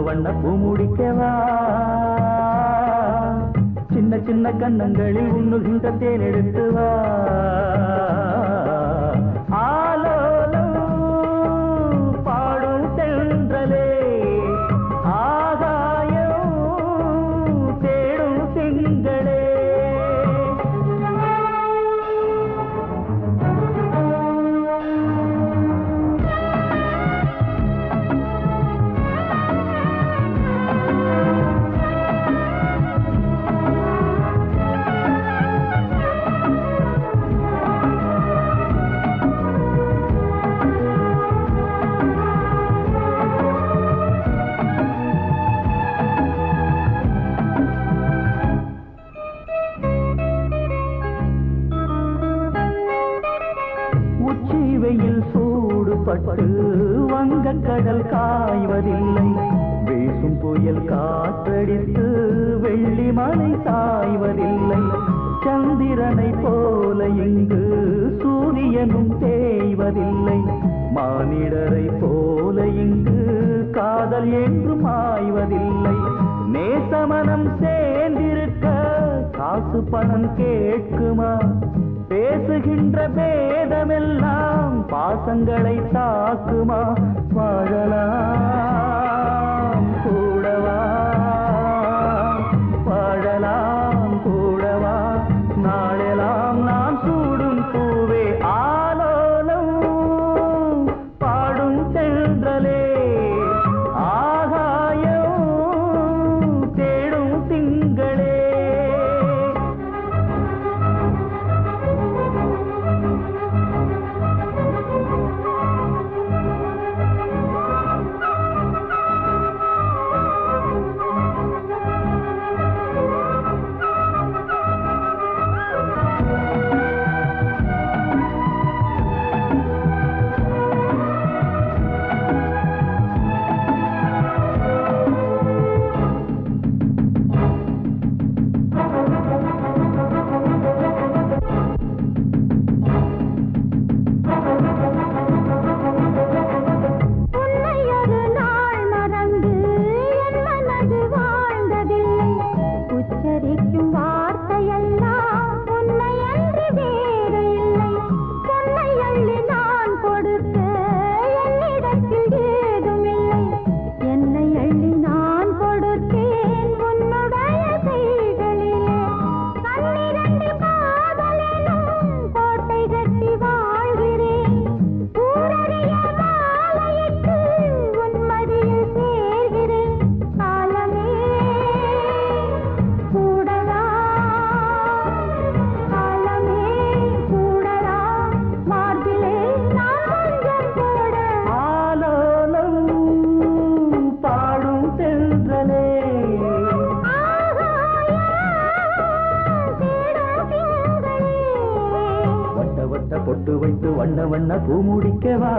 வண்ண பூ முடிக்கவா சின்ன சின்ன கண்ணங்களில் உண்ணுகின்ற தேன் எடுத்து வா ஆலோலம் பாடும் தென்றலே ஆகாயம் தேடும் திங்களே வெயில் சூடுபட்டு வங்கக்கடல் காய்வதில்லை வீசும் புயல் காற்றடித்து வெள்ளி மலை சாய்வதில்லை சந்திரனை போல இங்கு சூரியனும் தேய்வதில்லை மானிடரை போல இங்கு காதல் என்றும் ஆய்வதில்லை நேசமனம் சேர்ந்திருக்க காசு பணம் கேட்குமா பேசுகின்ற பேதமெல்லாம் பாசங்களை தாக்குமா வாழலாம் கூடவா வாழலாம் கூடவா நாளெல்லாம் நான் சூடும் பூவே ஆலோலம் பாடும் தென்றலே ஆகாயம் தேடும் திங்களே பொட்டு வைத்து வண்ண வண்ண பூ முடிக்கவா